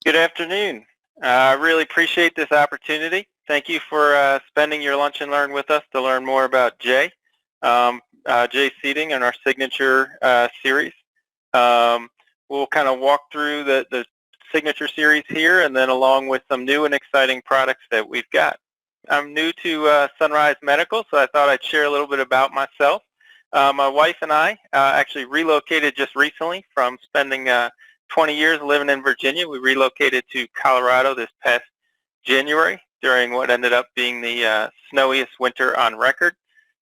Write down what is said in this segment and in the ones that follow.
Good afternoon. I really appreciate this opportunity. Thank you for spending your lunch and learn with us to learn more about J. J seating and our signature series. We'll kind of walk through the signature series here, and then along with some new and exciting products that we've got. I'm new to Sunrise Medical, so I thought I'd share a little bit about myself. My wife and I actually relocated just recently from spending 20 years living in Virginia. We relocated to Colorado this past January during what ended up being the snowiest winter on record.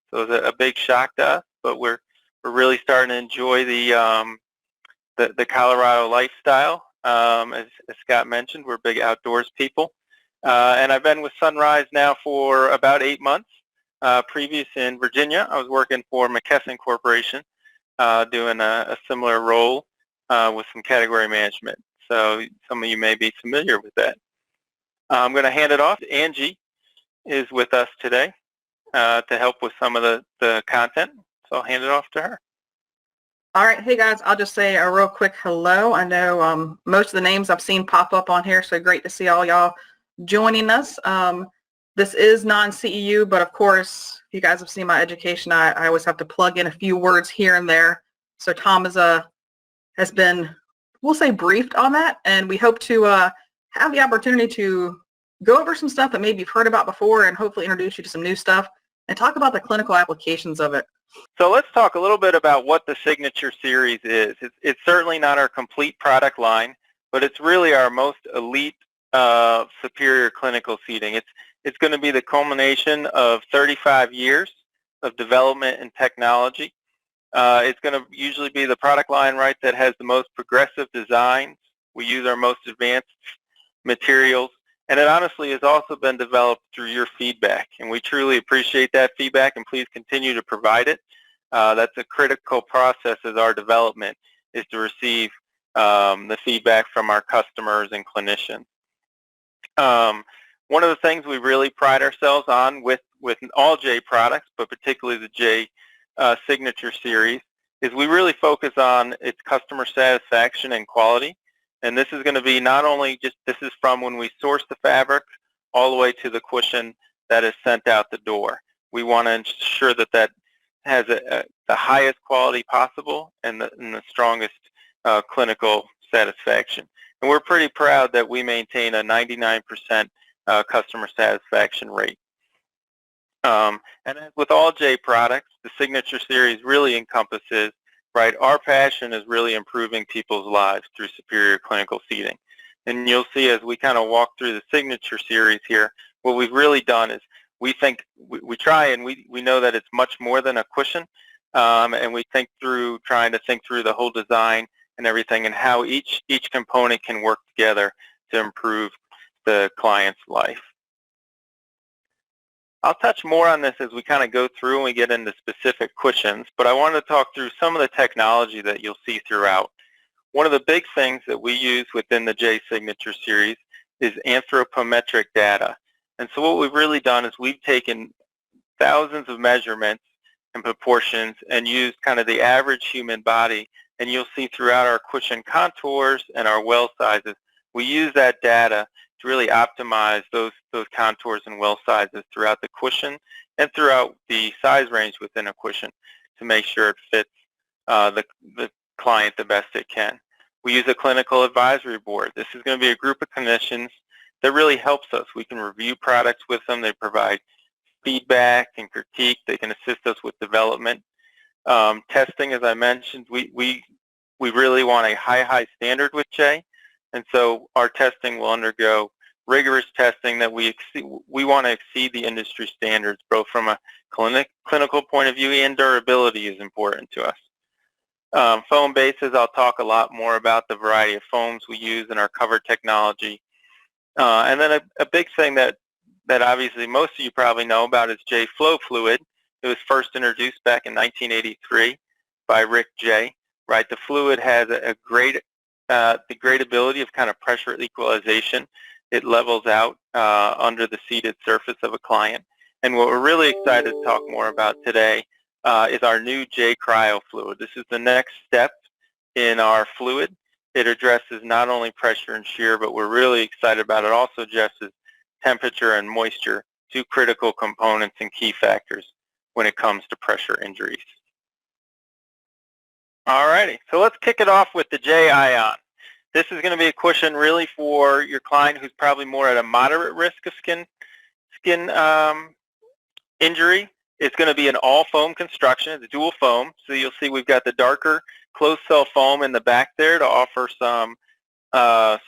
So it was a big shock to us, but we're really starting to enjoy the Colorado lifestyle. As Scott mentioned, we're big outdoors people. And I've been with Sunrise now for about 8 months. Previous in Virginia, I was working for McKesson Corporation, doing a similar role with some category management. So some of you may be familiar with that. I'm going to hand it off. Angie is with us today to help with some of the content. So I'll hand it off to her. All right. Hey, guys, I'll just say a real quick hello. I know most of the names I've seen pop up on here, so great to see all y'all joining us. This is non-CEU, but of course, you guys have seen my education. I always have to plug in a few words here and there. So Tom has been, we'll say, briefed on that, and we hope to have the opportunity to go over some stuff that maybe you've heard about before and hopefully introduce you to some new stuff and talk about the clinical applications of it. So let's talk a little bit about what the Signature Series is. It's certainly not our complete product line, but it's really our most elite superior clinical seating. It's going to be the culmination of 35 years of development and technology. It's going to usually be the product line, right, that has the most progressive designs. We use our most advanced materials, and it honestly has also been developed through your feedback, and we truly appreciate that feedback, and please continue to provide it. That's a critical process as our development is to receive the feedback from our customers and clinicians. One of the things we really pride ourselves on with all J products, but particularly the J Signature Series, is we really focus on its customer satisfaction and quality. And this is going to be not only just, this is from when we source the fabric all the way to the cushion that is sent out the door. We want to ensure that that has the highest quality possible and the strongest clinical satisfaction. And we're pretty proud that we maintain a 99% customer satisfaction rate. And as with all J products, the Signature Series really encompasses, right, our passion is really improving people's lives through superior clinical seating. And you'll see as we kind of walk through the Signature Series here, what we've really done is we think, we try and we know that it's much more than a cushion, and we think through, trying to think through the whole design and everything and how each component can work together to improve the client's life. I'll touch more on this as we kind of go through and we get into specific cushions, but I wanted to talk through some of the technology that you'll see throughout. One of the big things that we use within the J Signature Series is anthropometric data. And so what we've really done is we've taken thousands of measurements and proportions and used kind of the average human body, and you'll see throughout our cushion contours and our well sizes, we use that data to really optimize those contours and well sizes throughout the cushion and throughout the size range within a cushion to make sure it fits the client the best it can. We use a clinical advisory board. This is going to be a group of clinicians that really helps us. We can review products with them. They provide feedback and critique. They can assist us with development. Testing, as I mentioned, we really want a high standard with J. And so our testing will undergo rigorous testing that we want to exceed the industry standards, both from a clinical point of view, and durability is important to us. Foam bases, I'll talk a lot more about the variety of foams we use in our cover technology. And then a big thing that obviously most of you probably know about is J Flow Fluid. It was first introduced back in 1983 by Rick J. Right, the fluid has the great ability of kind of pressure equalization. It levels out under the seated surface of a client. And what we're really excited to talk more about today is our new CRYO fluid. This is the next step in our fluid. it addresses not only pressure and shear, but we're really excited about it also addresses temperature and moisture, two critical components and key factors when it comes to pressure injuries. Alrighty, so let's kick it off with the J-ion. This is going to be a cushion really for your client who's probably more at a moderate risk of skin injury. It's going to be an all-foam construction. It's dual foam, so you'll see we've got the darker closed-cell foam in the back there to offer some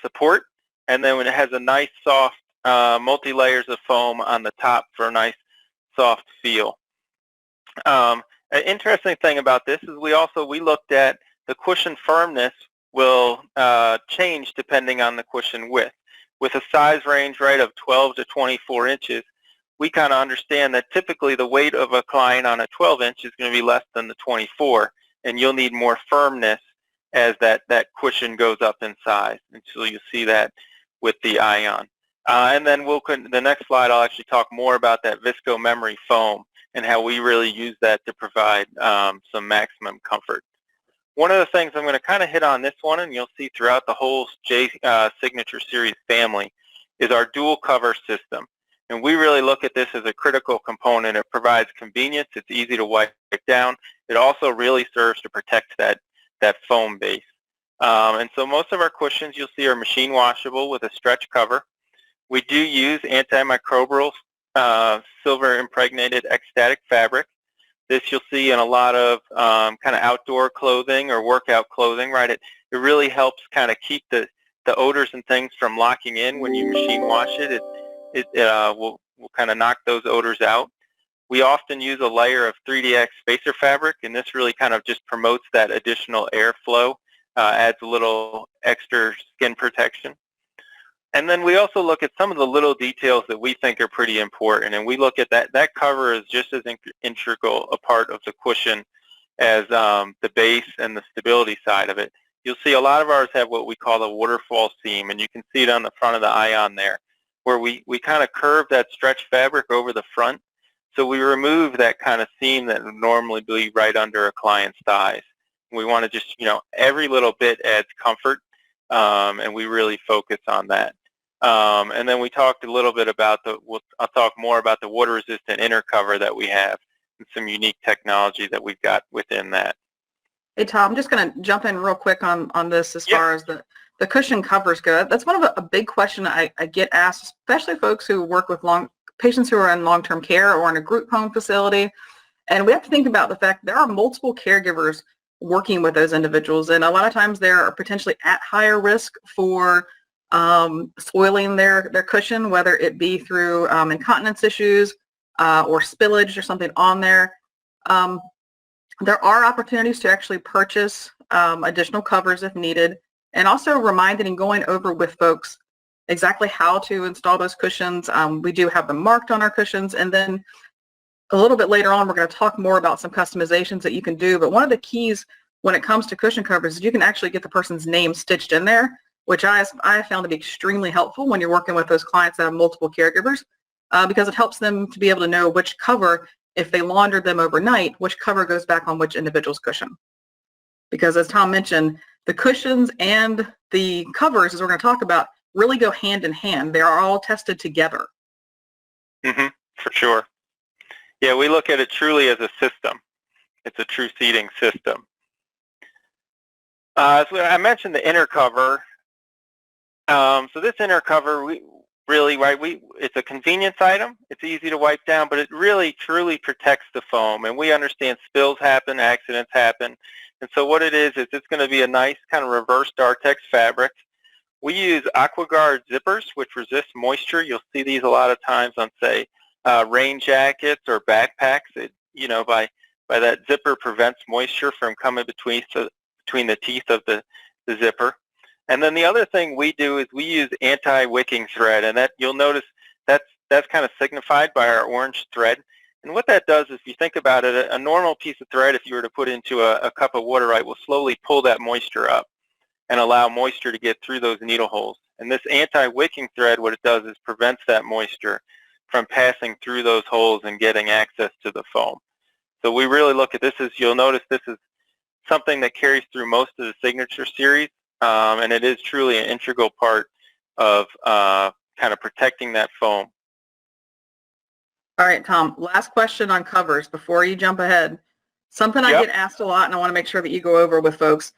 support, and then when it has a nice soft multi-layers of foam on the top for a nice soft feel. An interesting thing about this is we looked at the cushion firmness will change depending on the cushion width. With a size range, right, of 12 to 24 inches, we kind of understand that typically the weight of a client on a 12-inch is going to be less than the 24, and you'll need more firmness as that cushion goes up in size. And so you'll see that with the ion. And then the next slide, I'll actually talk more about that visco memory foam and how we really use that to provide some maximum comfort. One of the things I'm going to kind of hit on this one, and you'll see throughout the whole J Signature Series family, is our dual cover system. And we really look at this as a critical component. It provides convenience. It's easy to wipe down. It also really serves to protect that foam base. And so most of our cushions you'll see are machine washable with a stretch cover. We do use antimicrobial silver impregnated ecstatic fabric. This you'll see in a lot of kind of outdoor clothing or workout clothing, right? It really helps kind of keep the odors and things from locking in when you machine wash it. It will kind of knock those odors out. We often use a layer of 3DX spacer fabric, and this really kind of just promotes that additional airflow, adds a little extra skin protection. And then we also look at some of the little details that we think are pretty important, and we look at that cover is just as integral a part of the cushion as the base and the stability side of it. You'll see a lot of ours have what we call a waterfall seam, and you can see it on the front of the ion there, where we kind of curve that stretch fabric over the front, so we remove that kind of seam that would normally be right under a client's thighs. We want to just, every little bit adds comfort, and we really focus on that. And then we talked a little bit about I'll talk more about the water-resistant inner cover that we have and some unique technology that we've got within that. Hey, Tom, I'm just going to jump in real quick on this as far as the cushion covers go. That's one of a big question I get asked, especially folks who work with patients who are in long-term care or in a group home facility. And we have to think about the fact there are multiple caregivers working with those individuals, and a lot of times they're potentially at higher risk for spoiling their cushion, whether it be through incontinence issues or spillage or something on there. There are opportunities to actually purchase additional covers if needed, and also reminding and going over with folks exactly how to install those cushions. We do have them marked on our cushions, and then a little bit later on we're going to talk more about some customizations that you can do. But one of the keys when it comes to cushion covers is you can actually get the person's name stitched in there, which I have found to be extremely helpful when you're working with those clients that have multiple caregivers, because it helps them to be able to know which cover, if they laundered them overnight, which cover goes back on which individual's cushion. Because as Tom mentioned, the cushions and the covers, as we're going to talk about, really go hand in hand. They are all tested together. For sure. Yeah, we look at it truly as a system. It's a true seating system. So I mentioned the inner cover. So this inner cover, it's a convenience item. It's easy to wipe down, but it really truly protects the foam. And we understand spills happen, accidents happen. And so what it is it's going to be a nice kind of reverse Dartex fabric. We use AquaGuard zippers, which resist moisture. You'll see these a lot of times on, say, rain jackets or backpacks. By that zipper prevents moisture from coming between the teeth of the zipper. And then the other thing we do is we use anti-wicking thread, and that you'll notice that's kind of signified by our orange thread. And what that does is, if you think about it, a normal piece of thread, if you were to put into a cup of water, right, will slowly pull that moisture up and allow moisture to get through those needle holes. And this anti-wicking thread, what it does is prevents that moisture from passing through those holes and getting access to the foam. So we really look at this as, you'll notice this is something that carries through most of the Signature Series. and it is truly an integral part of kind of protecting that foam. All right, Tom, last question on covers before you jump ahead. Something I get asked a lot, and I want to make sure that you go over with folks,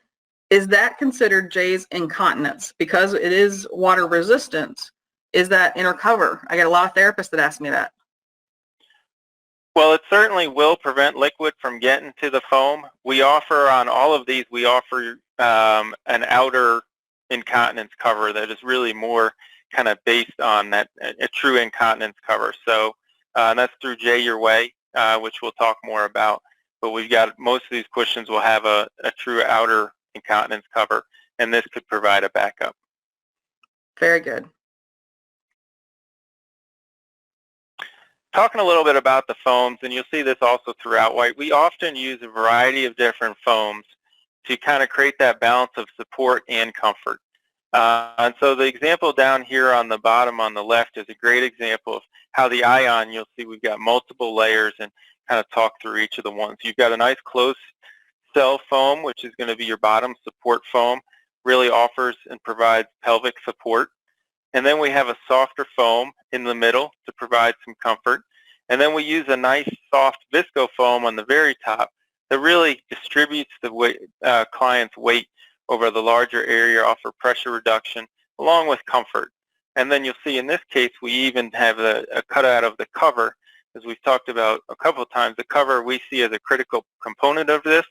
is that considered Jay's incontinence? Because it is water resistant, is that inner cover? I get a lot of therapists that ask me that. Well, it certainly will prevent liquid from getting to the foam. We offer on all of these, we offer an outer incontinence cover that is really more kind of based on that a true incontinence cover. So that's through Jay Your Way, which we'll talk more about. But we've got most of these cushions will have a true outer incontinence cover, and this could provide a backup. Very good. Talking a little bit about the foams, and you'll see this also throughout White, we often use a variety of different foams to kind of create that balance of support and comfort. And so the example down here on the bottom on the left is a great example of how the ion, you'll see we've got multiple layers, and kind of talk through each of the ones. You've got a nice close cell foam, which is going to be your bottom support foam, really offers and provides pelvic support. And then we have a softer foam in the middle to provide some comfort. And then we use a nice soft visco foam on the very top that really distributes the weight, client's weight over the larger area, offer pressure reduction along with comfort. And then you'll see in this case we even have a cutout of the cover. As we've talked about a couple of times, the cover we see as a critical component of this.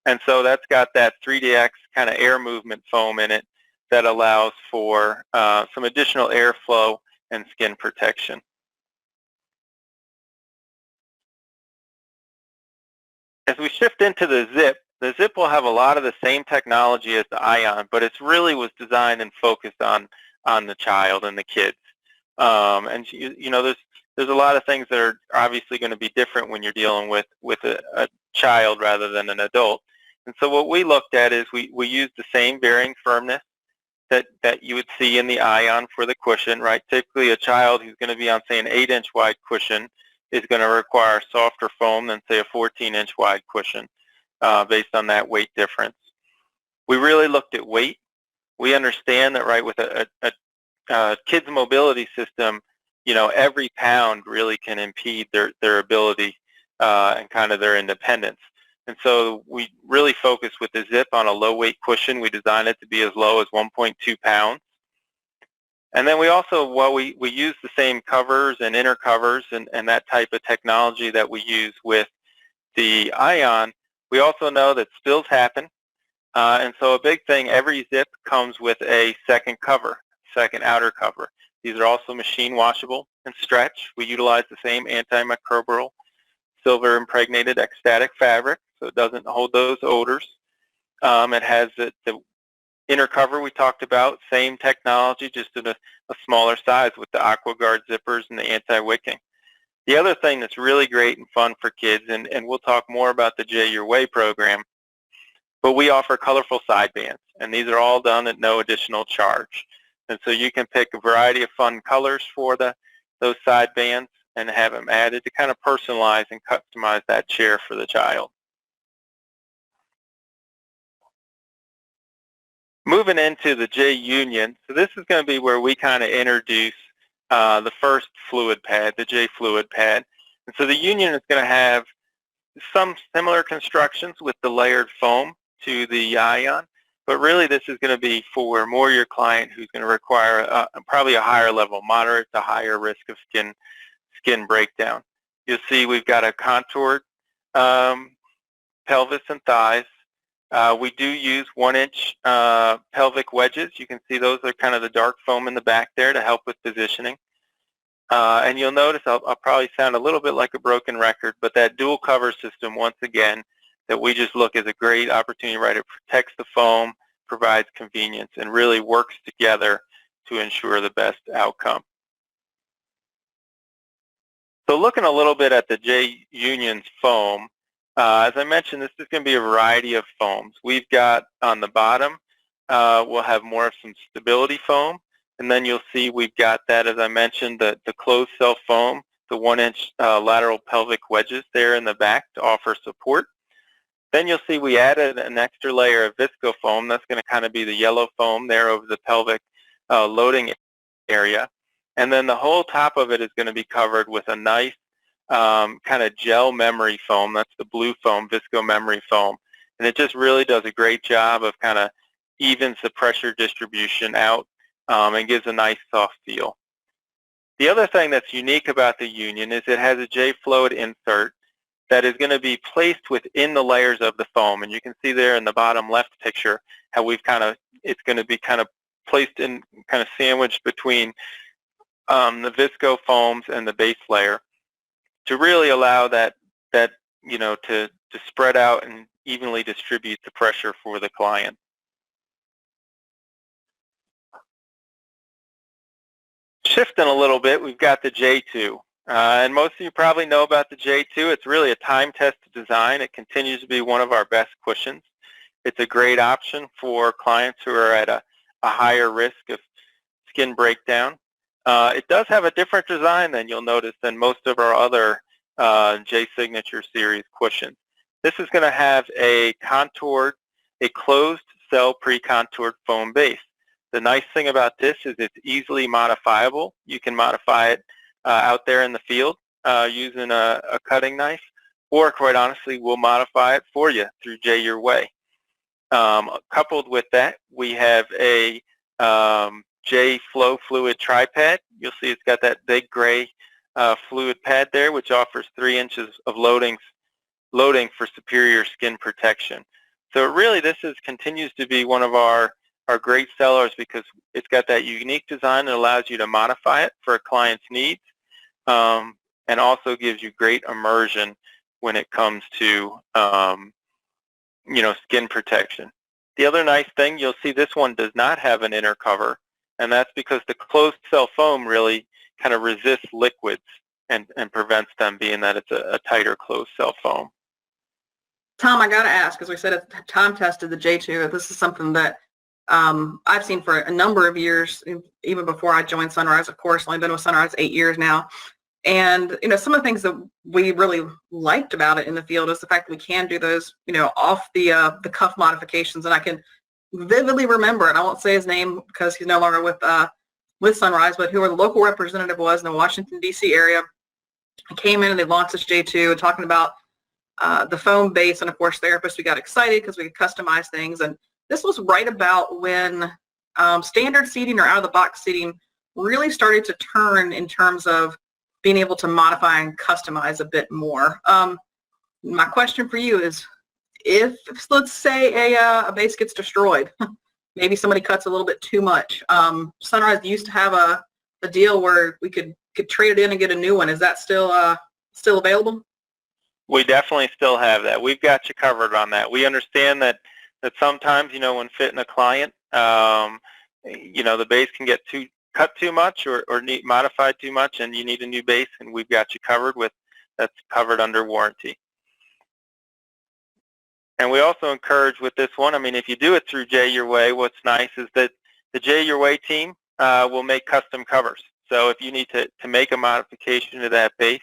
And so that's got that 3DX kind of air movement foam in it that allows for some additional airflow and skin protection. As we shift into the zip will have a lot of the same technology as the ion, but it really was designed and focused on the child and the kids. And you know, there's a lot of things that are obviously going to be different when you're dealing with a child rather than an adult. And so what we looked at is we used the same varying firmness that you would see in the ion for the cushion, right? Typically a child who's going to be on, say, an 8-inch wide cushion is going to require softer foam than, say, a 14-inch wide cushion based on that weight difference. We really looked at weight. We understand that, right, with a kid's mobility system, you know, every pound really can impede their ability and kind of their independence. And so we really focused with the zip on a low weight cushion. We designed it to be as low as 1.2 pounds. And then we also, while we use the same covers and inner covers and that type of technology that we use with the ion, we also know that spills happen. And so a big thing, every zip comes with a second cover, second outer cover. These are also machine washable and stretch. We utilize the same antimicrobial silver impregnated ecstatic fabric, so it doesn't hold those odors. It has the inner cover we talked about, same technology, just in a smaller size with the AquaGuard zippers and the anti-wicking. The other thing that's really great and fun for kids, and we'll talk more about the Jay Your Way program, but we offer colorful side bands, and these are all done at no additional charge. And so you can pick a variety of fun colors for those side bands and have them added to kind of personalize and customize that chair for the child. Moving into the J Union, so this is going to be where we kind of introduce the first fluid pad, the J fluid pad. And so the Union is going to have some similar constructions with the layered foam to the ion, but really this is going to be for more your client who's going to require probably a higher level, moderate to higher risk of skin breakdown. You'll see we've got a contoured pelvis and thighs. We do use 1-inch pelvic wedges. You can see those are kind of the dark foam in the back there to help with positioning. And you'll notice I'll probably sound a little bit like a broken record, but that dual cover system, once again, that we just look as a great opportunity, right? It protects the foam, provides convenience, and really works together to ensure the best outcome. So looking a little bit at the J Union's foam, as I mentioned, this is going to be a variety of foams. We've got on the bottom, we'll have more of some stability foam, and then you'll see we've got that, as I mentioned, the closed cell foam, the 1-inch lateral pelvic wedges there in the back to offer support. Then you'll see we added an extra layer of visco foam. That's going to kind of be the yellow foam there over the pelvic loading area. And then the whole top of it is going to be covered with a nice kind of gel memory foam. That's the blue foam, visco memory foam. And it just really does a great job of kind of evens the pressure distribution out and gives a nice soft feel. The other thing that's unique about the Union is it has a J-Float insert that is going to be placed within the layers of the foam. And you can see there in the bottom left picture how we've it's going to be kind of placed in, kind of sandwiched between the visco foams and the base layer to really allow that to spread out and evenly distribute the pressure for the client. Shifting a little bit, we've got the J2. And most of you probably know about the J2. It's really a time-tested design. It continues to be one of our best cushions. It's a great option for clients who are at a higher risk of skin breakdown. It does have a different design than you'll notice than most of our other J Signature series cushions. This is going to have a closed cell pre-contoured foam base. The nice thing about this is it's easily modifiable. You can modify it out there in the field using a cutting knife, or quite honestly, we'll modify it for you through J Your Way. Coupled with that, we have a J Flow Fluid Tri-Pad. You'll see it's got that big gray fluid pad there, which offers 3 inches of loading for superior skin protection. So really, this continues to be one of our great sellers because it's got that unique design that allows you to modify it for a client's needs, and also gives you great immersion when it comes to skin protection. The other nice thing, you'll see this one does not have an inner cover, and that's because the closed cell foam really kind of resists liquids and prevents them, being that it's a tighter closed cell foam. Tom, I got to ask, as we said, it's time tested the J2. This is something that I've seen for a number of years, even before I joined Sunrise. Of course, I've been with Sunrise 8 years now. And, some of the things that we really liked about it in the field is the fact that we can do those, off the cuff modifications. And I can vividly remember, and I won't say his name because he's no longer with Sunrise, but who the local representative was in the Washington, D.C. area. I came in and they launched this J2 and talking about the foam base. And, of course, therapists, we got excited because we could customize things. And this was right about when standard seating or out-of-the-box seating really started to turn in terms of being able to modify and customize a bit more. My question for you is, if let's say a base gets destroyed, maybe somebody cuts a little bit too much. Sunrise used to have a deal where we could trade it in and get a new one. Is that still available? We definitely still have that. We've got you covered on that. We understand that sometimes, when fitting a client, the base can get cut too much or modified too much, and you need a new base, and we've got you covered that's covered under warranty. And we also encourage with this one, if you do it through J Your Way, what's nice is that the J Your Way team will make custom covers. So if you need to make a modification to that base,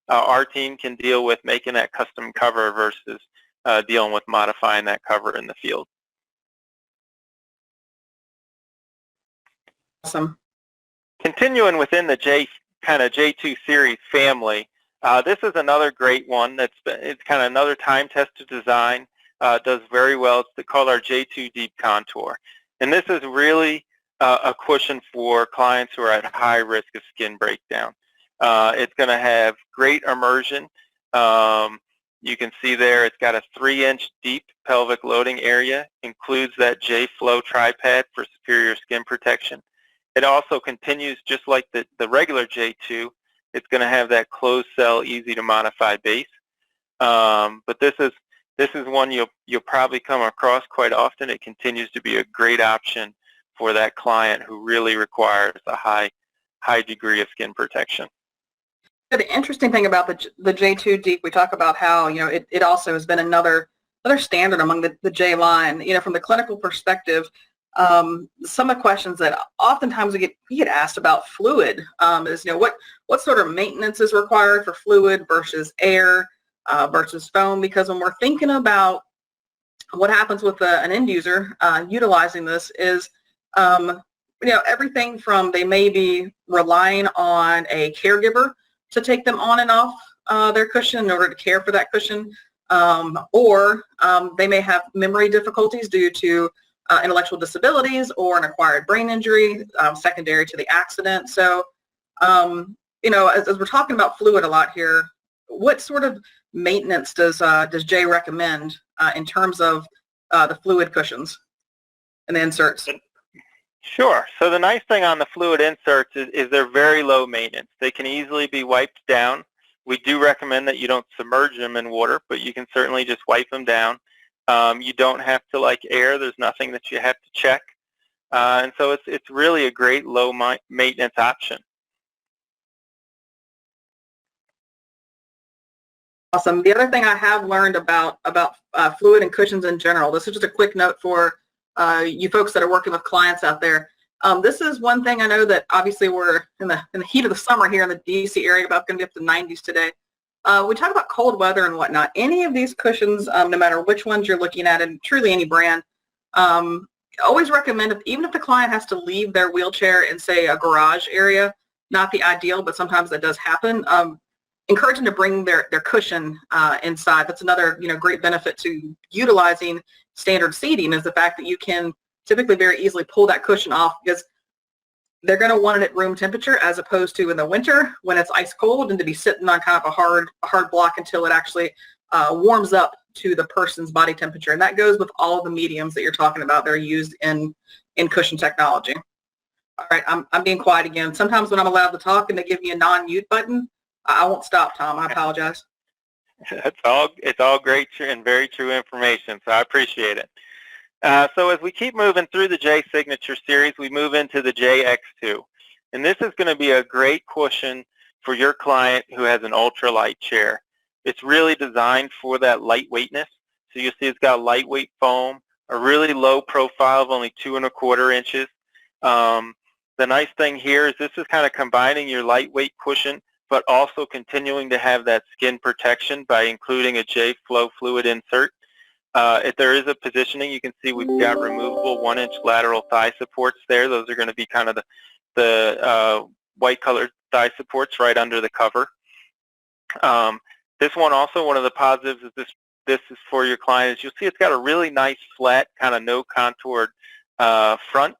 our team can deal with making that custom cover versus dealing with modifying that cover in the field. Awesome. Continuing within the J2 series family, this is another great one. It's kind of another time-tested design. Does very well. It's called our J2 Deep Contour, and this is really a cushion for clients who are at high risk of skin breakdown. It's going to have great immersion. You can see there it's got a 3-inch deep pelvic loading area, includes that J-Flow Tri-Pad for superior skin protection. It also continues just like the regular J2. It's going to have that closed cell, easy to modify base. But this is one you'll probably come across quite often. It continues to be a great option for that client who really requires a high degree of skin protection. The interesting thing about the J2 Deep, we talk about how it also has been another standard among the J line. From the clinical perspective, some of the questions that oftentimes we get asked about fluid is what sort of maintenance is required for fluid versus air versus foam, because when we're thinking about what happens with an end user utilizing this is, everything from they may be relying on a caregiver to take them on and off their cushion in order to care for that cushion, or they may have memory difficulties due to intellectual disabilities or an acquired brain injury secondary to the accident. So, as we're talking about fluid a lot here, what sort of maintenance does Jay recommend in terms of the fluid cushions and the inserts? Sure. So the nice thing on the fluid inserts is they're very low maintenance. They can easily be wiped down. We do recommend that you don't submerge them in water, but you can certainly just wipe them down. You don't have to air. There's nothing that you have to check. And so it's really a great low maintenance option. Awesome. The other thing I have learned about fluid and cushions in general, this is just a quick note for you folks that are working with clients out there. This is one thing I know that obviously we're in the heat of the summer here in the DC area, about going to be up to 90s today. We talk about cold weather and whatnot. Any of these cushions, no matter which ones you're looking at, and truly any brand, always recommend, even if the client has to leave their wheelchair in, say, a garage area, not the ideal, but sometimes that does happen, encourage them to bring their cushion inside. That's another great benefit to utilizing standard seating, is the fact that you can typically very easily pull that cushion off, because they're going to want it at room temperature, as opposed to in the winter when it's ice cold and to be sitting on kind of a hard block until it actually warms up to the person's body temperature. And that goes with all of the mediums that you're talking about that are used in cushion technology. All right, I'm being quiet again. Sometimes when I'm allowed to talk and they give me a non-mute button, I won't stop, Tom. I apologize. It's all great and very true information, so I appreciate it. So as we keep moving through the J Signature series, we move into the JX2. And this is going to be a great cushion for your client who has an ultralight chair. It's really designed for that lightweightness. So you see it's got lightweight foam, a really low profile of only 2 1/4 inches. The nice thing here is this is kind of combining your lightweight cushion, but also continuing to have that skin protection by including a J-Flow fluid insert. If there is a positioning, you can see we've got removable 1-inch lateral thigh supports there. Those are going to be kind of the white colored thigh supports right under the cover. This one also, one of the positives is this is for your client, is you'll see it's got a really nice flat, kind of no contoured front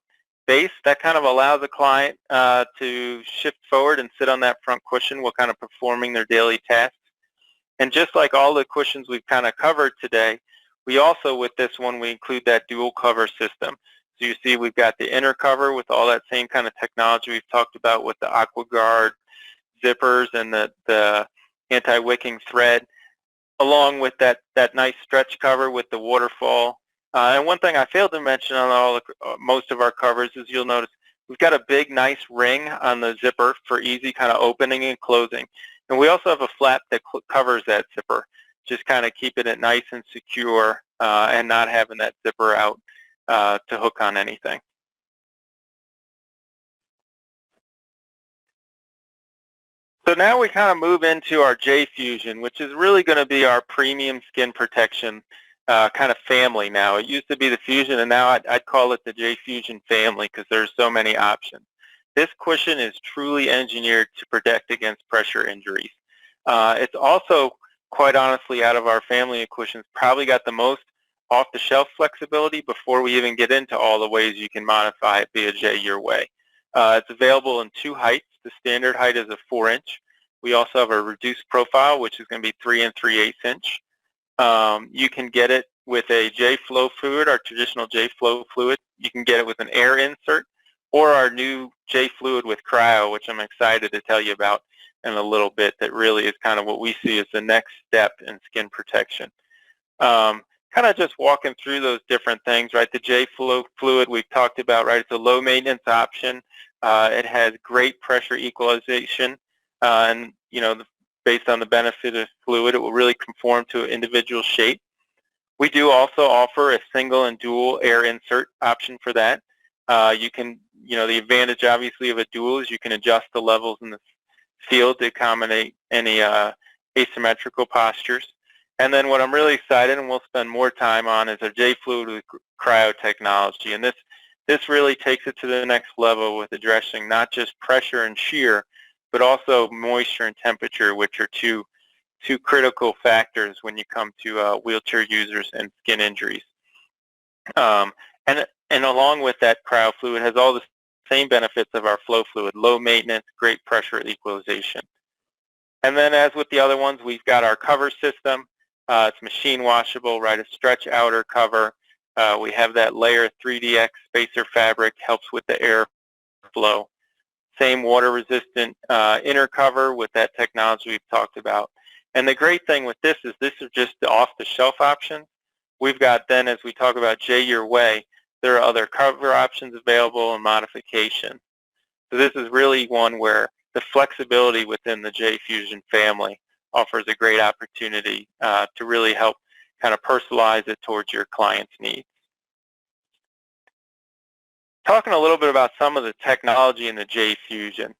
base. That kind of allows the client to shift forward and sit on that front cushion while kind of performing their daily tasks. And just like all the cushions we've kind of covered today, we also, with this one, we include that dual cover system. So you see we've got the inner cover with all that same kind of technology we've talked about with the AquaGuard zippers and the anti-wicking thread, along with that nice stretch cover with the waterfall. And one thing I failed to mention on most of our covers is you'll notice we've got a big, nice ring on the zipper for easy kind of opening and closing. And we also have a flap that covers that zipper, just kind of keeping it nice and secure and not having that zipper out to hook on anything. So now we kind of move into our J Fusion, which is really going to be our premium skin protection kind of family now. It used to be the Fusion, and now I'd call it the J Fusion family because there's so many options. This cushion is truly engineered to protect against pressure injuries. It's also, quite honestly, out of our family of cushions, probably got the most off-the-shelf flexibility before we even get into all the ways you can modify it via J your way. It's available in 2 heights. The standard height is a 4-inch. We also have a reduced profile, which is going to be 3 3/8 inch. You can get it with a J-Flow fluid, our traditional J-Flow fluid. You can get it with an air insert, or our new J-Fluid with CRYO, which I'm excited to tell you about in a little bit. That really is kind of what we see as the next step in skin protection. Kind of just walking through those different things, right? The J-Flow fluid we've talked about, right? It's a low maintenance option. It has great pressure equalization, and based on the benefit of fluid, it will really conform to an individual shape. We do also offer a single and dual air insert option for that. You can, the advantage obviously of a dual is you can adjust the levels in the field to accommodate any asymmetrical postures. And then what I'm really excited, and we'll spend more time on, is our J Fluid with cryo technology. And this really takes it to the next level with addressing not just pressure and shear, but also moisture and temperature, which are two critical factors when you come to wheelchair users and skin injuries. And along with that, cryo fluid has all the same benefits of our flow fluid: low maintenance, great pressure equalization. And then, as with the other ones, we've got our cover system. It's machine washable, right? A stretch outer cover. We have that layer 3DX spacer fabric, helps with the air flow. Same water resistant inner cover with that technology we've talked about. And the great thing with this is just the off-the-shelf options. We've got then, as we talk about J Your Way, there are other cover options available and modification. So this is really one where the flexibility within the J Fusion family offers a great opportunity to really help kind of personalize it towards your client's needs. Talking a little bit about some of the technology in the J Fusion,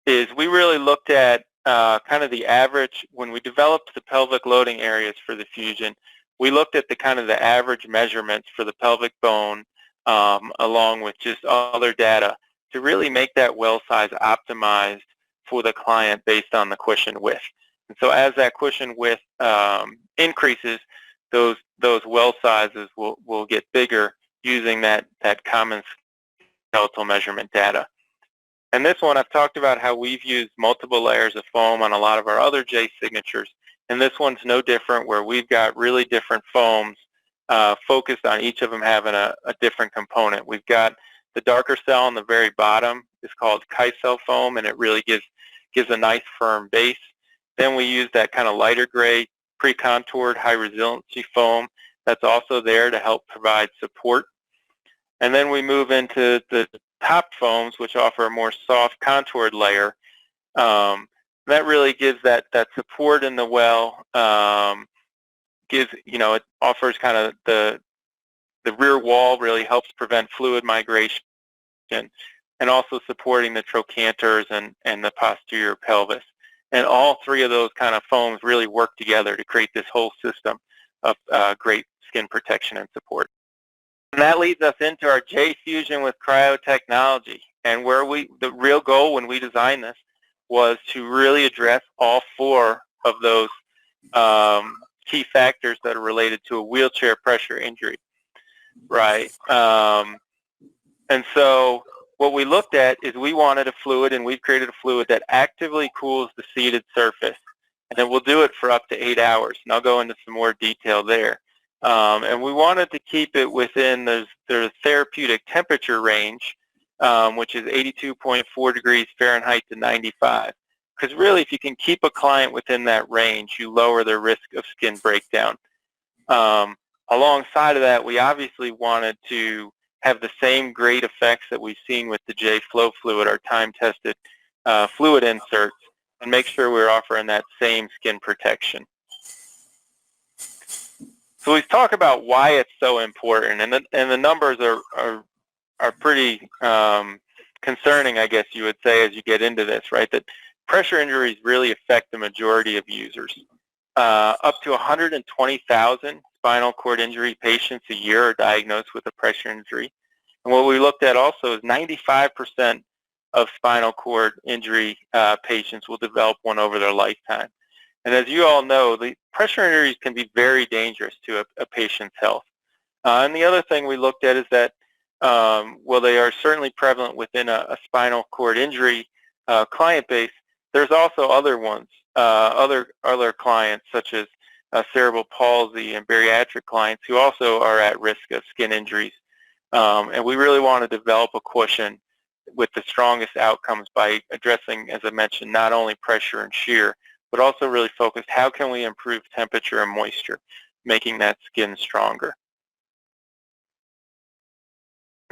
is we really looked at kind of the average. When we developed the pelvic loading areas for the Fusion, we looked at the kind of the average measurements for the pelvic bone along with just other data to really make that well size optimized for the client based on the cushion width. And so as that cushion width increases, those well sizes will get bigger using that common skeletal measurement data. And this one, I've talked about how we've used multiple layers of foam on a lot of our other J signatures, and this one's no different, where we've got really different foams focused on each of them having a different component. We've got the darker cell on the very bottom is called Kicell foam, and it really gives a nice firm base. Then we use that kind of lighter gray pre-contoured high resiliency foam that's also there to help provide support. And then we move into the top foams, which offer a more soft contoured layer. That really gives that support in the well, it offers kind of the rear wall, really helps prevent fluid migration, and also supporting the trochanters and the posterior pelvis. And all three of those kind of foams really work together to create this whole system of great skin protection and support. And that leads us into our J Fusion with cryo technology. And the real goal when we designed this was to really address all four of those key factors that are related to a wheelchair pressure injury, right? And so what we looked at is we wanted a fluid, and we've created a fluid that actively cools the seated surface. And then we'll do it for up to 8 hours. And I'll go into some more detail there. And we wanted to keep it within the therapeutic temperature range, which is 82.4 degrees Fahrenheit to 95. Because really, if you can keep a client within that range, you lower their risk of skin breakdown. Alongside of that, we obviously wanted to have the same great effects that we've seen with the J Flow fluid, our time-tested fluid inserts, and make sure we're offering that same skin protection. So we talk about why it's so important, and the numbers are pretty concerning, I guess you would say, as you get into this, right? That pressure injuries really affect the majority of users. Up to 120,000 spinal cord injury patients a year are diagnosed with a pressure injury. And what we looked at also is 95% of spinal cord injury patients will develop one over their lifetime. And as you all know, the pressure injuries can be very dangerous to a patient's health. And the other thing we looked at is that, while they are certainly prevalent within a spinal cord injury client base, there's also other ones, other clients such as cerebral palsy and bariatric clients who also are at risk of skin injuries. And we really want to develop a cushion with the strongest outcomes by addressing, as I mentioned, not only pressure and shear, but also really focused how can we improve temperature and moisture, making that skin stronger.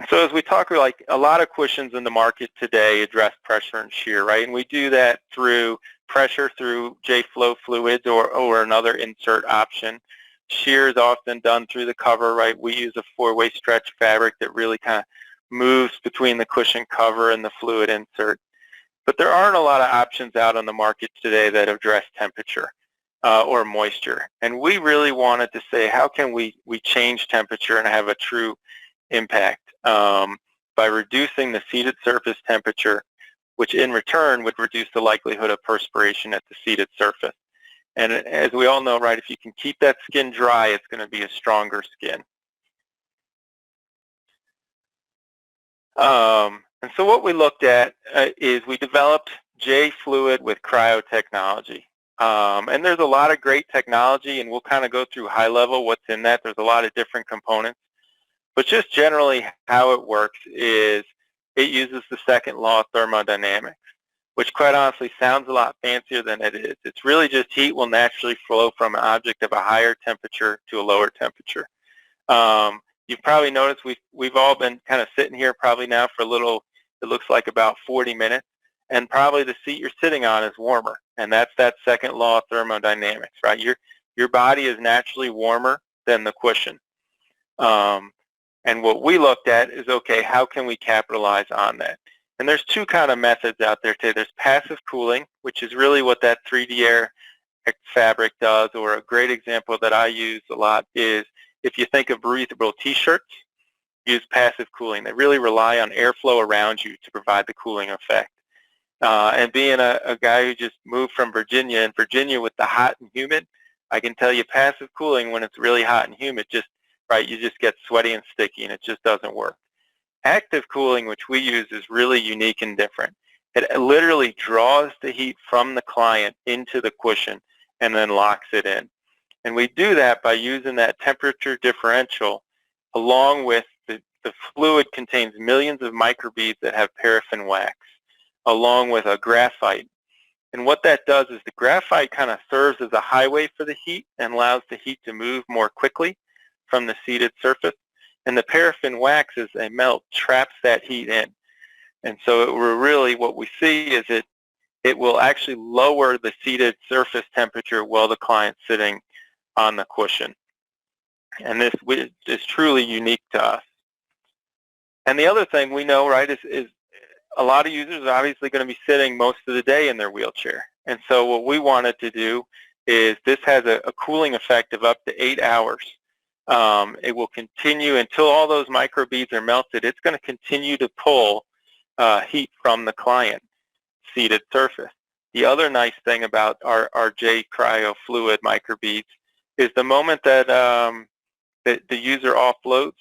So as we talk, like a lot of cushions in the market today address pressure and shear, right? And we do that through pressure through J-Flow fluids or another insert option. Shear is often done through the cover, right? We use a four-way stretch fabric that really kind of moves between the cushion cover and the fluid insert. But there aren't a lot of options out on the market today that address temperature. or moisture. And we really wanted to say, how can we change temperature and have a true impact by reducing the seated surface temperature, which in return would reduce the likelihood of perspiration at the seated surface. And as we all know, right, if you can keep that skin dry, it's going to be a stronger skin. And so what we looked at is we developed J fluid with cryo technology. And there's a lot of great technology, and we'll kind of go through high level what's in that. There's a lot of different components. But just generally how it works is it uses the second law of thermodynamics, which quite honestly sounds a lot fancier than it is. It's really just heat will naturally flow from an object of a higher temperature to a lower temperature. You've probably noticed we've all been kind of sitting here probably now for a little, it looks like about 40 minutes, and probably the seat you're sitting on is warmer, and that's that second law of thermodynamics, right? Your body is naturally warmer than the cushion. And what we looked at is, okay, how can we capitalize on that? And there's two kind of methods out there today. There's passive cooling, which is really what that 3D air fabric does, or a great example that I use a lot is if you think of breathable t-shirts, use passive cooling. They really rely on airflow around you to provide the cooling effect. And being a guy who just moved from Virginia, and Virginia with the hot and humid, I can tell you passive cooling when it's really hot and humid, just right, you just get sweaty and sticky, and it just doesn't work. Active cooling, which we use, is really unique and different. It literally draws the heat from the client into the cushion and then locks it in. And we do that by using that temperature differential along with the fluid contains millions of microbeads that have paraffin wax, along with a graphite. And what that does is the graphite kind of serves as a highway for the heat and allows the heat to move more quickly from the seated surface. And the paraffin wax, as they melt, traps that heat in. And so it will really, what we see is it will actually lower the seated surface temperature while the client's sitting on the cushion. And this is truly unique to us. And the other thing we know, right, is a lot of users are obviously going to be sitting most of the day in their wheelchair. And so what we wanted to do is this has a cooling effect of up to 8 hours. It will continue until all those microbeads are melted. It's going to continue to pull heat from the client seated surface. The other nice thing about our J CRYO fluid microbeads is the moment that the user offloads,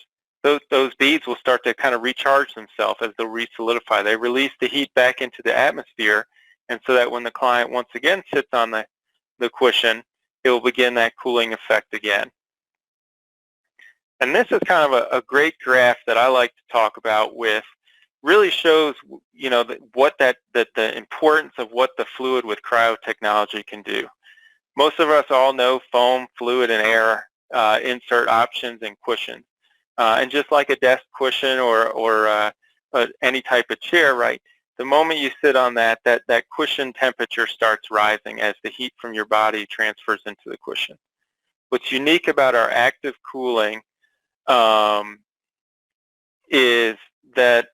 those beads will start to kind of recharge themselves as they re-solidify. They release the heat back into the atmosphere, and so that when the client once again sits on the cushion, it will begin that cooling effect again. And this is kind of a great graph that I like to talk about with, really shows, you know, the importance of what the fluid with cryo technology can do. Most of us all know foam, fluid, and air insert options and cushions. And just like a desk cushion or any type of chair, right, the moment you sit on that cushion temperature starts rising as the heat from your body transfers into the cushion. What's unique about our active cooling is that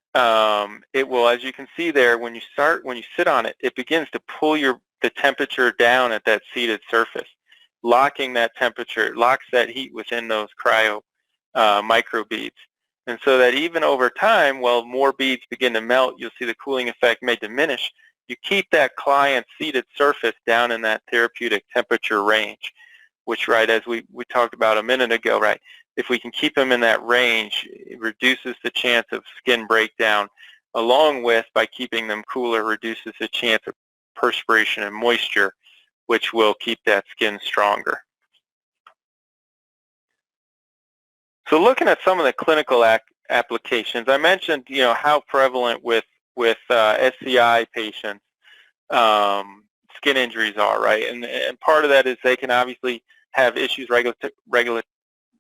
it will, as you can see there, when you sit on it, it begins to pull the temperature down at that seated surface, locking that temperature, locks that heat within those cryo microbeads. And so that even over time, while more beads begin to melt, you'll see the cooling effect may diminish. You keep that client seated surface down in that therapeutic temperature range, which, right, as we talked about a minute ago, right, if we can keep them in that range, it reduces the chance of skin breakdown, along with, by keeping them cooler, reduces the chance of perspiration and moisture, which will keep that skin stronger. So looking at some of the clinical applications, I mentioned, you know, how prevalent with SCI patients skin injuries are, right? And part of that is they can obviously have issues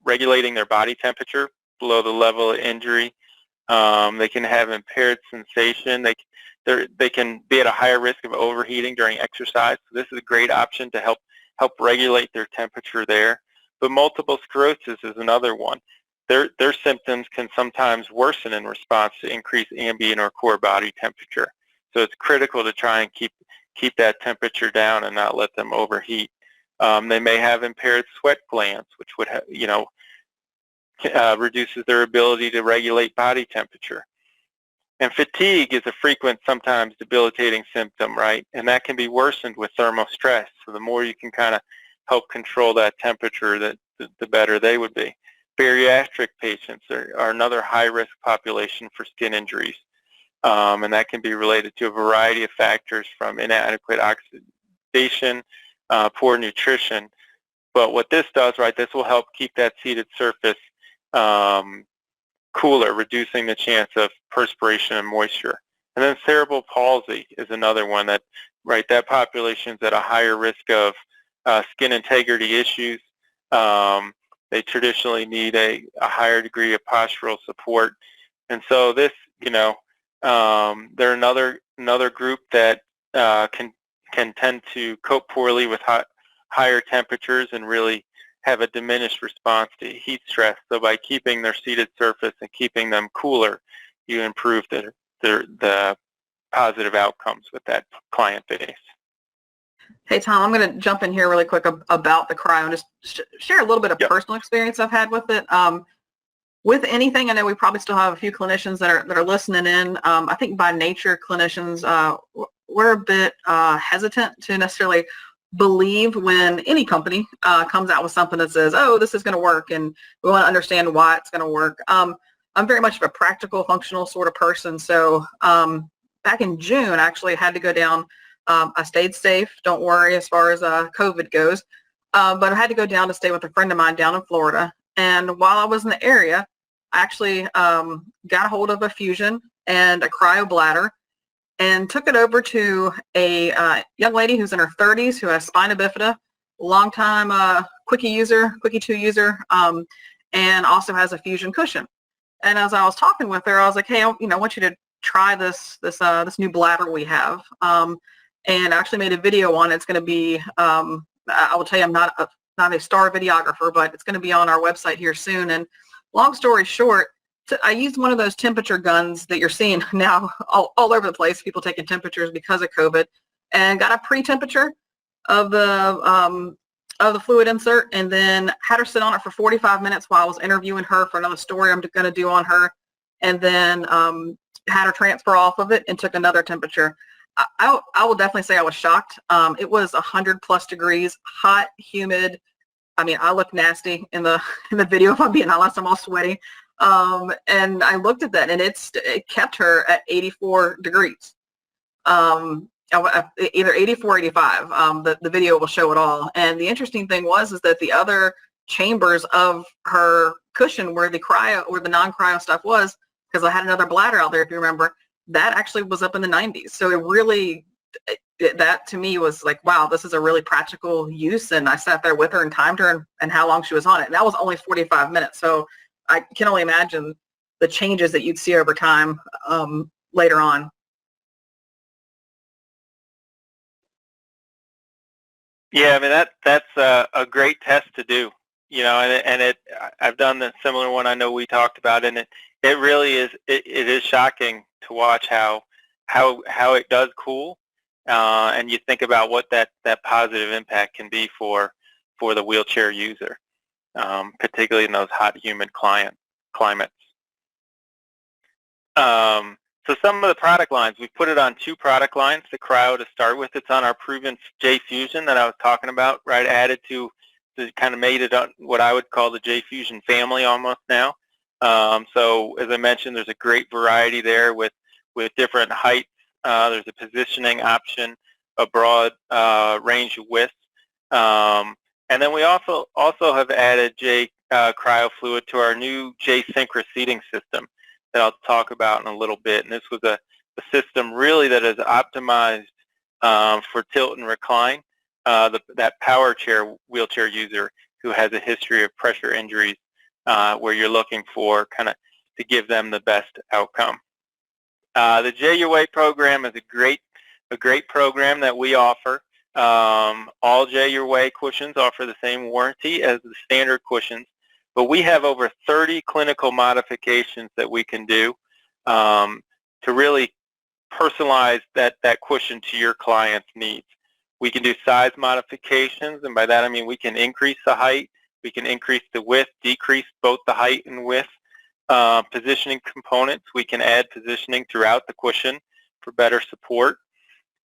regulating their body temperature below the level of injury. They can have impaired sensation. They can be at a higher risk of overheating during exercise. So this is a great option to help regulate their temperature there. But multiple sclerosis is another one. Their symptoms can sometimes worsen in response to increased ambient or core body temperature. So it's critical to try and keep that temperature down and not let them overheat They may have impaired sweat glands, which would reduces their ability to regulate body temperature. And fatigue is a frequent, sometimes debilitating symptom, right? And that can be worsened with thermal stress. So the more you can kind of help control that temperature, the better they would be. Bariatric patients are another high-risk population for skin injuries. And that can be related to a variety of factors, from inadequate oxidation, poor nutrition. But what this does, right, this will help keep that seated surface cooler, reducing the chance of perspiration and moisture. And then cerebral palsy is another one that population is at a higher risk of skin integrity issues. They traditionally need a higher degree of postural support. And so this, they're another group that can tend to cope poorly with higher temperatures and really have a diminished response to heat stress. So by keeping their seated surface and keeping them cooler, you improve the positive outcomes with that client base. Hey, Tom, I'm going to jump in here really quick about the CRYO and just share a little bit of personal experience I've had with it. With anything, I know we probably still have a few clinicians that are listening in. I think by nature, clinicians, we're a bit hesitant to necessarily believe when any company comes out with something that says, oh, this is going to work, and we want to understand why it's going to work. I'm very much of a practical, functional sort of person. So back in June, I actually had to go down. I stayed safe, don't worry, as far as COVID goes. But I had to go down to stay with a friend of mine down in Florida. And while I was in the area, I actually got a hold of a Fusion and a CRYO bladder and took it over to a young lady who's in her 30s who has spina bifida, long-time Quickie 2 user, and also has a Fusion cushion. And as I was talking with her, I was like, hey, I want you to try this new bladder we have. And I actually made a video on it. It's going to be, I will tell you, I'm not a star videographer, but it's going to be on our website here soon. And long story short, I used one of those temperature guns that you're seeing now all over the place, people taking temperatures because of COVID, and got a pre-temperature of the fluid insert, and then had her sit on it for 45 minutes while I was interviewing her for another story I'm going to do on her, and then had her transfer off of it and took another temperature. I will definitely say I was shocked. It was 100+ degrees, hot, humid. I mean, I look nasty in the video, if I'm being honest. I'm all sweaty. And I looked at that, and it kept her at 84 degrees. Either 84 or 85. The video will show it all. And the interesting thing is that the other chambers of her cushion where the CRYO or the non-CRYO stuff was, because I had another bladder out there, if you remember, that actually was up in the 90s. So it really, that to me was like, wow, this is a really practical use. And I sat there with her and timed her and how long she was on it. And that was only 45 minutes. So I can only imagine the changes that you'd see over time later on. Yeah, I mean, that's a great test to do, and I've done the similar one I know we talked about, and it really is, it is shocking to watch how it does cool, and you think about what that positive impact can be for the wheelchair user, particularly in those hot, humid climates. So some of the product lines, we put it on 2 product lines, the CRYO to start with. It's on our proven J Fusion that I was talking about, right, added to kind of made it on what I would call the J Fusion family almost now. So as I mentioned, there's a great variety there with different heights. There's a positioning option, a broad range of widths. And then we also have added J CRYO fluid to our new J Synchro seating system that I'll talk about in a little bit. And this was a system really that is optimized for tilt and recline, that power chair wheelchair user who has a history of pressure injuries, where you're looking for kind of to give them the best outcome. The J Your Way program is a great program that we offer. All J Your Way cushions offer the same warranty as the standard cushions, but we have over 30 clinical modifications that we can do to really personalize that cushion to your client's needs. We can do size modifications, and by that I mean we can increase the height, we can increase the width, decrease both the height and width. Positioning components, we can add positioning throughout the cushion for better support.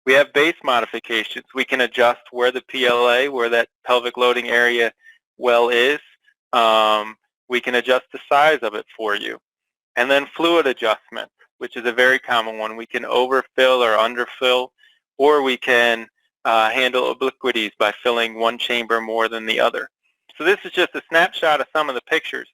We have base modifications. We can adjust where the PLA, where that pelvic loading area well is. We can adjust the size of it for you. And then fluid adjustment, which is a very common one. We can overfill or underfill, or we can handle obliquities by filling one chamber more than the other. So this is just a snapshot of some of the pictures.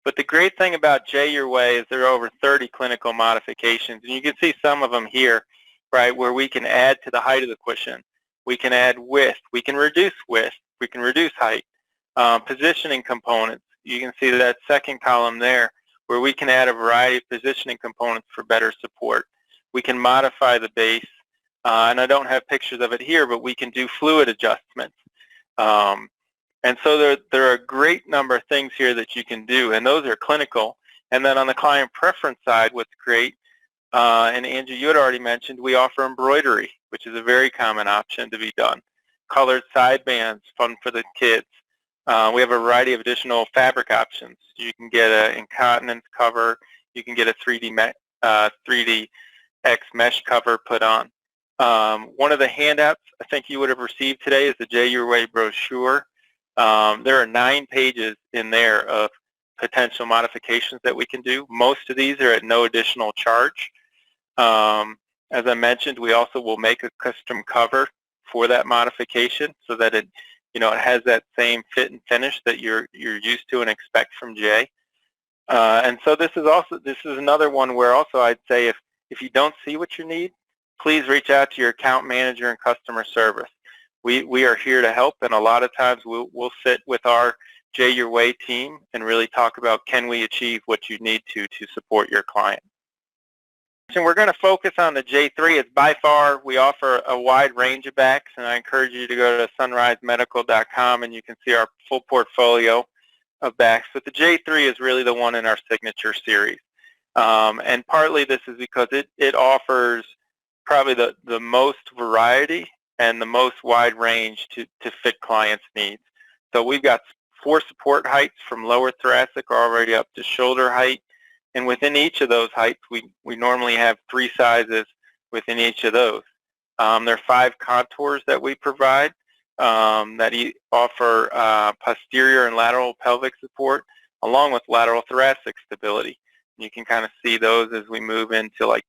But the great thing about J Your Way is there are over 30 clinical modifications, and you can see some of them here, right, where we can add to the height of the cushion. We can add width. We can reduce width. We can reduce height. Positioning components. You can see that second column there, where we can add a variety of positioning components for better support. We can modify the base, and I don't have pictures of it here, but we can do fluid adjustments. And so there are a great number of things here that you can do, and those are clinical. And then on the client preference side, what's great, and Angie, you had already mentioned, we offer embroidery, which is a very common option to be done. Colored side bands, fun for the kids. We have a variety of additional fabric options. You can get an incontinence cover. You can get a 3DX mesh cover put on. One of the handouts I think you would have received today is the J Your Way brochure. There are 9 pages in there of potential modifications that we can do. Most of these are at no additional charge. As I mentioned, we also will make a custom cover for that modification so that it has that same fit and finish that you're used to and expect from J. And so this is another one where also I'd say if you don't see what you need, please reach out to your account manager and customer service. We are here to help, and a lot of times we'll sit with our J Your Way team and really talk about, can we achieve what you need to support your client. And we're going to focus on the J3. It's by far, we offer a wide range of backs, and I encourage you to go to sunrisemedical.com and you can see our full portfolio of backs. But the J3 is really the one in our signature series. And partly this is because it offers probably the most variety and the most wide range to fit clients' needs. So we've got 4 support heights from lower thoracic all the way up to shoulder height. And within each of those heights, we normally have 3 sizes within each of those. There are 5 contours that we provide that offer posterior and lateral pelvic support along with lateral thoracic stability. You can kind of see those as we move into like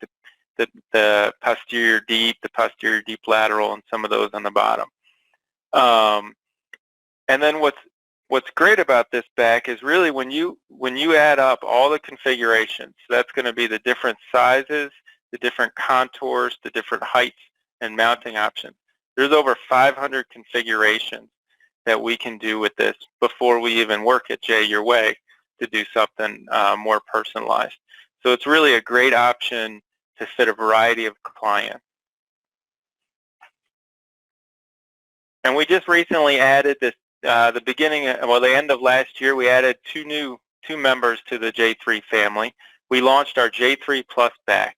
the posterior deep lateral, and some of those on the bottom. And then what's great about this back is really when you add up all the configurations, so that's going to be the different sizes, the different contours, the different heights and mounting options. There's over 500 configurations that we can do with this before we even work at J Your Way to do something more personalized. So it's really a great option to fit a variety of clients. And we just recently added this, the end of last year, we added two members to the J3 family. We launched our J3 Plus back.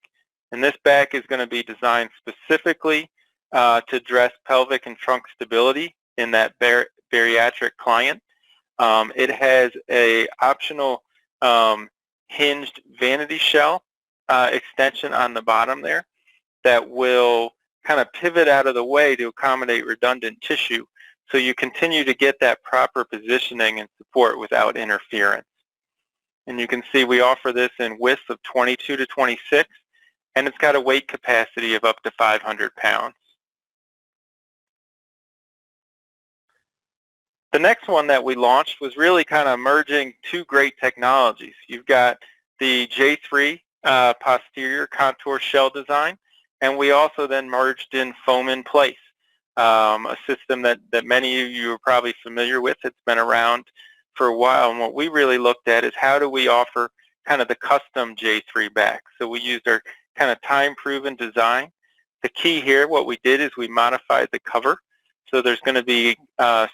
And this back is going to be designed specifically to address pelvic and trunk stability in that bariatric client. It has a optional hinged vanity shell extension on the bottom there that will kind of pivot out of the way to accommodate redundant tissue, so you continue to get that proper positioning and support without interference. And you can see we offer this in widths of 22 to 26, and it's got a weight capacity of up to 500 pounds. The next one that we launched was really kind of merging 2 great technologies. You've got the J3 posterior contour shell design, and we also then merged in foam in place, a system that many of you are probably familiar with. It's been around for a while, and what we really looked at is how do we offer kind of the custom J3 back. So we used our kind of time-proven design. The key here, what we did is we modified the cover. So there's going to be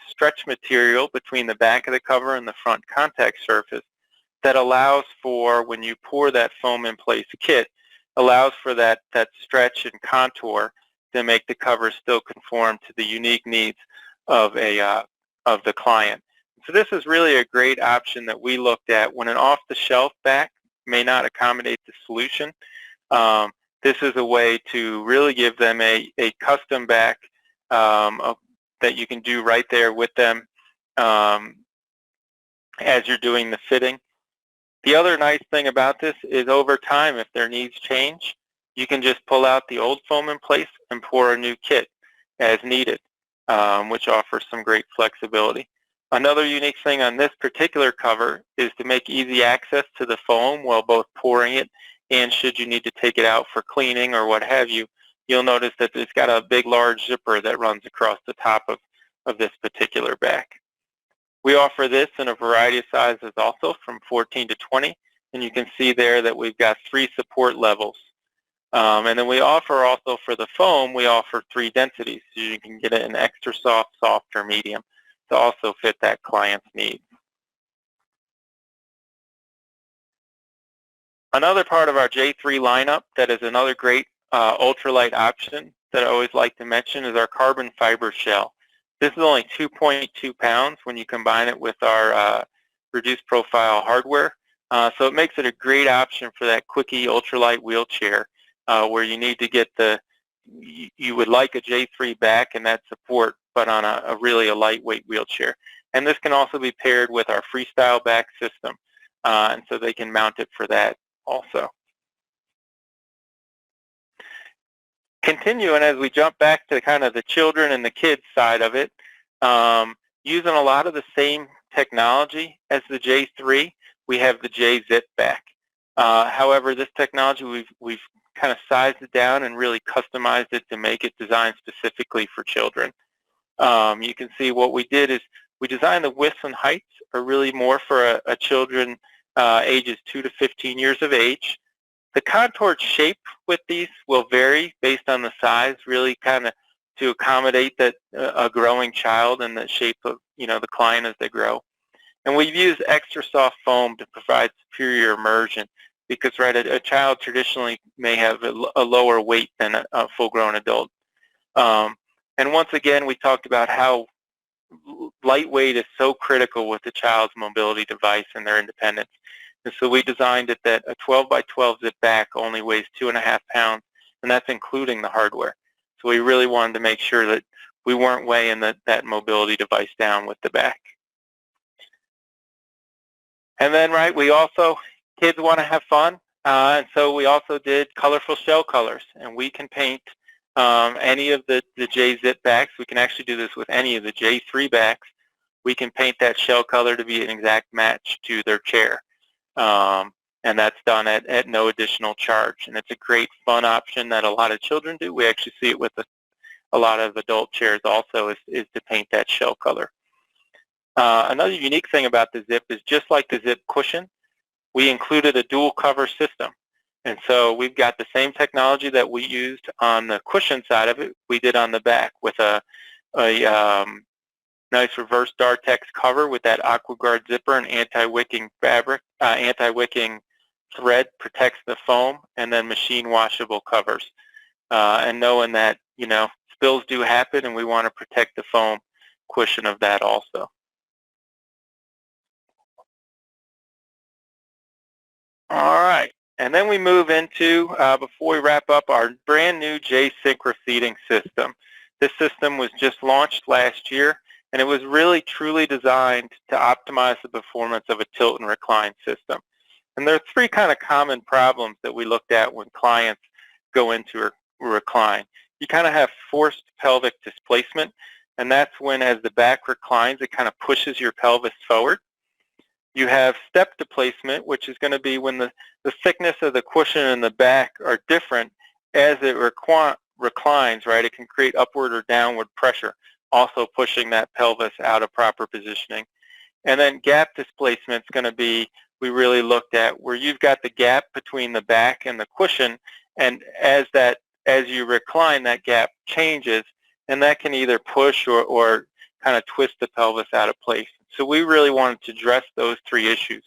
stretch material between the back of the cover and the front contact surface that allows for, when you pour that foam in place kit, allows for that stretch and contour to make the cover still conform to the unique needs of the client. So this is really a great option that we looked at when an off-the-shelf back may not accommodate the solution. This is a way to really give them a custom back that you can do right there with them as you're doing the fitting. The other nice thing about this is over time, if their needs change, you can just pull out the old foam in place and pour a new kit as needed, which offers some great flexibility. Another unique thing on this particular cover is to make easy access to the foam while both pouring it, and should you need to take it out for cleaning or what have you, you'll notice that it's got a big large zipper that runs across the top of this particular back. We offer this in a variety of sizes also, from 14 to 20, and you can see there that we've got 3 support levels. And then we offer also for the foam, we offer 3 densities, so you can get it in extra soft, soft, or medium to also fit that client's needs. Another part of our J3 lineup that is another great ultralight option that I always like to mention is our carbon fiber shell. This is only 2.2 pounds when you combine it with our reduced profile hardware. So it makes it a great option for that quickie ultralight wheelchair where you need to get you would like a J3 back and that support, but on a really lightweight wheelchair. And this can also be paired with our freestyle back system, and so they can mount it for that also. Continuing as we jump back to kind of the children and the kids side of it, using a lot of the same technology as the J3, we have the J-Zip back. However, this technology, we've kind of sized it down and really customized it to make it designed specifically for children. You can see what we did is we designed the widths and heights are really more for a children ages 2 to 15 years of age. The contoured shape with these will vary based on the size, really kind of to accommodate that a growing child and the shape of the client as they grow. And we've used extra soft foam to provide superior immersion because a child traditionally may have a lower weight than a full-grown adult. And once again, we talked about how lightweight is so critical with the child's mobility device and their independence. And so we designed it that a 12 by 12 zip back only weighs 2.5 pounds, and that's including the hardware. So we really wanted to make sure that we weren't weighing that mobility device down with the back. And then, we also, kids want to have fun, and so we also did colorful shell colors, and we can paint any of the J-Zip backs. We can actually do this with any of the J3 backs. We can paint that shell color to be an exact match to their chair. And that's done at no additional charge. And it's a great fun option that a lot of children do. We actually see it with a lot of adult chairs also is to paint that shell color. Another unique thing about the Zip is just like the Zip cushion, we included a dual cover system. And so we've got the same technology that we used on the cushion side of it, we did on the back with a nice reverse Dartex cover with that AquaGuard zipper and anti-wicking fabric, anti-wicking thread protects the foam, and then machine washable covers. And knowing that, spills do happen and we want to protect the foam cushion of that also. All right, and then we move into, before we wrap up, our brand new J-Synchro seating system. This system was just launched last year, and it was really truly designed to optimize the performance of a tilt and recline system. And there are 3 kind of common problems that we looked at when clients go into a recline. You kind of have forced pelvic displacement, and that's when as the back reclines, it kind of pushes your pelvis forward. You have step displacement, which is going to be when the thickness of the cushion and the back are different as it reclines, It can create upward or downward pressure, also pushing that pelvis out of proper positioning. And then gap displacement is going to be, we really looked at where you've got the gap between the back and the cushion, and as you recline, that gap changes, and that can either push or kind of twist the pelvis out of place. So we really wanted to address those 3 issues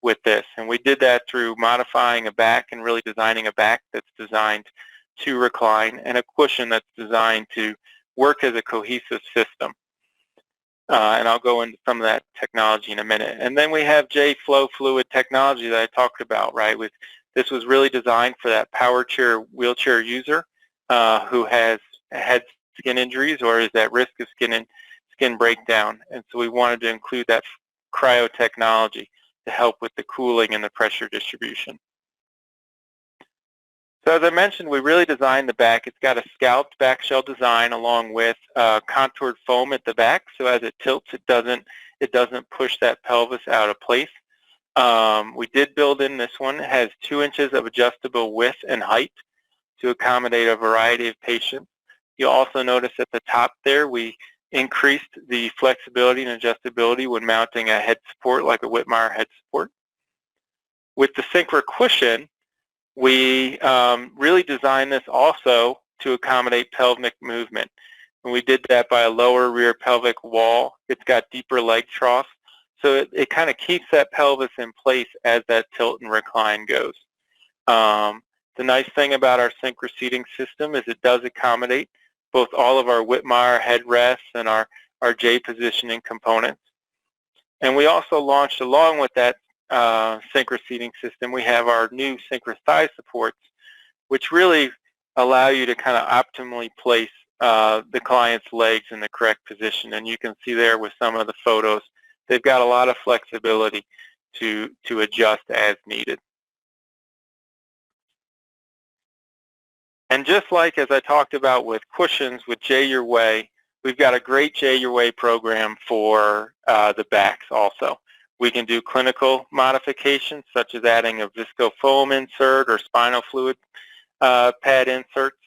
with this, and we did that through modifying a back and really designing a back that's designed to recline, and a cushion that's designed to work as a cohesive system. And I'll go into some of that technology in a minute. And then we have J-Flow fluid technology that I talked about, right? This was really designed for that power chair wheelchair user who has had skin injuries or is at risk of skin breakdown. And so we wanted to include that CRYO technology to help with the cooling and the pressure distribution. So as I mentioned, we really designed the back. It's got a scalped back shell design along with contoured foam at the back. So as it tilts, it doesn't push that pelvis out of place. We did build in this one. It has 2 inches of adjustable width and height to accommodate a variety of patients. You'll also notice at the top there, we increased the flexibility and adjustability when mounting a head support like a Whitmire head support. With the Syncra cushion, we really designed this also to accommodate pelvic movement. And we did that by a lower rear pelvic wall. It's got deeper leg troughs. So it kind of keeps that pelvis in place as that tilt and recline goes. The nice thing about our Syncra seating system is it does accommodate both all of our Whitmire headrests and our J positioning components. And we also launched, along with that Syncra seating system, we have our new Syncra thigh supports, which really allow you to kind of optimally place the client's legs in the correct position. And you can see there with some of the photos, they've got a lot of flexibility to adjust as needed. And just like as I talked about with cushions with J Your Way, we've got a great J Your Way program for the backs also. We can do clinical modifications such as adding a visco foam insert or spinal fluid pad inserts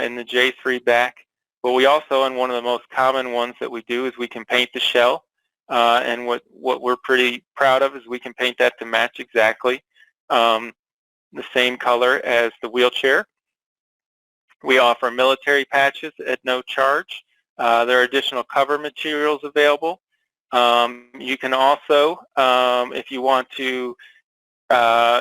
in the J3 back. But we also, and one of the most common ones that we do, is we can paint the shell. And what we're pretty proud of is we can paint that to match exactly the same color as the wheelchair. We offer military patches at no charge. There are additional cover materials available. You can also, if you want to,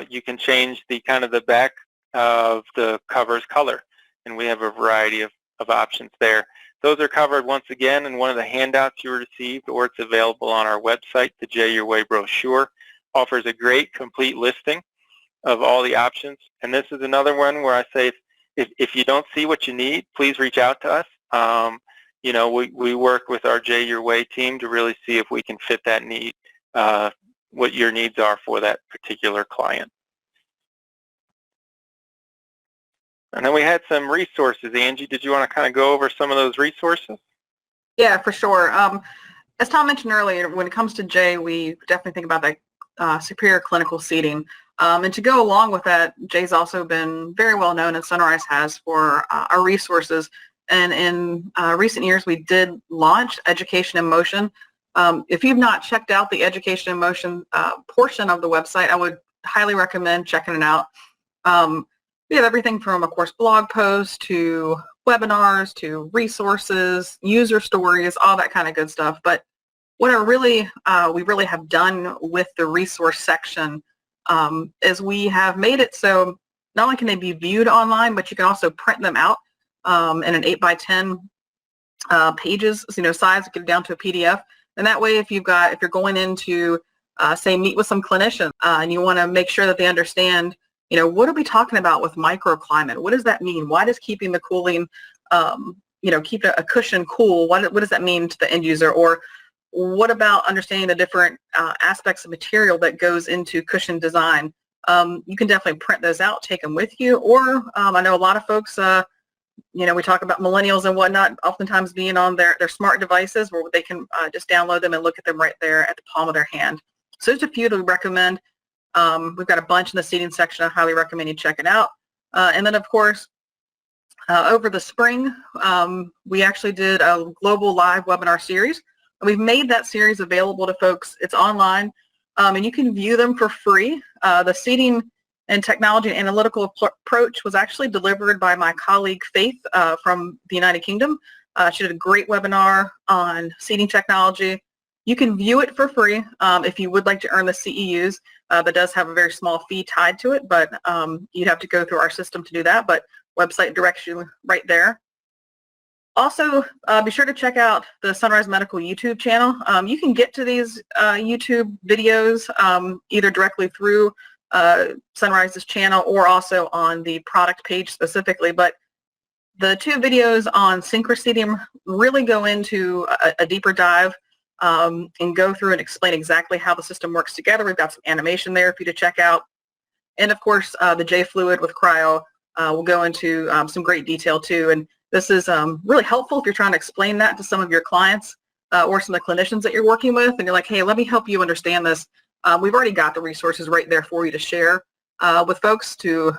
you can change the back of the cover's color, and we have a variety of options there. Those are covered once again in one of the handouts you received, or it's available on our website. The J Your Way brochure offers a great complete listing of all the options. And this is another one where I say, if you don't see what you need, please reach out to us. You know, we work with our J Your Way team to really see if we can fit that need, what your needs are for that particular client. And then we had some resources. Angie, did you want to kind of go over some of those resources? Yeah, for sure. As Tom mentioned earlier, when it comes to J, we definitely think about that superior clinical seating. And to go along with that, J's also been very well known, and Sunrise has, for our resources. And in recent years, we did launch Education in Motion. If you've not checked out the Education in Motion portion of the website, I would highly recommend checking it out. We have everything from, of course, blog posts to webinars to resources, user stories, all that kind of good stuff. But what we really have done with the resource section is we have made it so not only can they be viewed online, but you can also print them out in an 8x10 pages, size, get it down to a PDF. And that way, if you're going into, say, meet with some clinicians and you want to make sure that they understand, what are we talking about with microclimate? What does that mean? Why does keeping the cooling, keep a cushion cool? What does that mean to the end user? Or what about understanding the different aspects of material that goes into cushion design? You can definitely print those out, take them with you. Or I know a lot of folks, we talk about millennials and whatnot, oftentimes being on their smart devices where they can just download them and look at them right there at the palm of their hand. So there's a few that we recommend. We've got a bunch in the seating section. I highly recommend you check it out. And then, of course, over the spring, we actually did a global live webinar series. We've made that series available to folks. It's online, and you can view them for free. The Seating and Technology and Analytical Approach was actually delivered by my colleague Faith from the United Kingdom. She did a great webinar on seating technology. You can view it for free if you would like to earn the CEUs. That does have a very small fee tied to it, but you'd have to go through our system to do that. But website directs you right there. Also, be sure to check out the Sunrise Medical YouTube channel. You can get to these YouTube videos either directly through Sunrise's channel or also on the product page specifically, but the 2 videos on Synchroceedium really go into a deeper dive and go through and explain exactly how the system works together. We've got some animation there for you to check out. And of course, the J Fluid with CRYO will go into some great detail too. And this is really helpful if you're trying to explain that to some of your clients or some of the clinicians that you're working with, and you're like, hey, let me help you understand this. We've already got the resources right there for you to share with folks to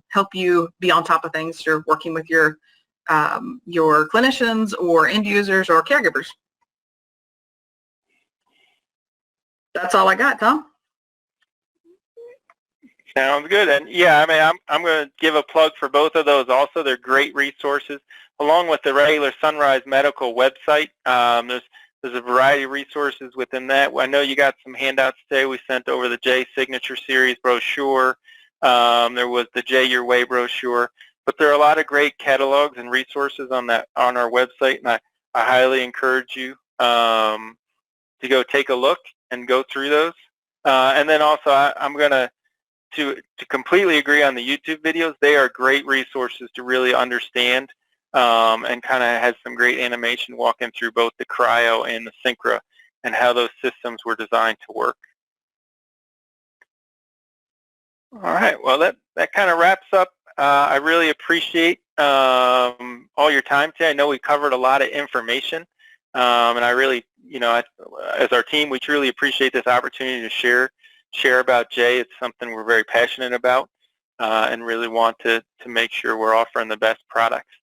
help you be on top of things. You're working with your clinicians or end users or caregivers. That's all I got, Tom. Sounds good. And yeah, I mean, I'm going to give a plug for both of those also. They're great resources. Along with the regular Sunrise Medical website, there's a variety of resources within that. I know you got some handouts today. We sent over the J Signature Series brochure. There was the J Your Way brochure. But there are a lot of great catalogs and resources on our website, and I highly encourage you to go take a look and go through those. And then also, I'm going to completely agree on the YouTube videos. They are great resources to really understand and kind of has some great animation walking through both the CRYO and the Synchro and how those systems were designed to work. All right, well, that kind of wraps up. I really appreciate all your time today. I know we covered a lot of information, and I really, as our team, we truly appreciate this opportunity to share about J. It's something we're very passionate about and really want to make sure we're offering the best products.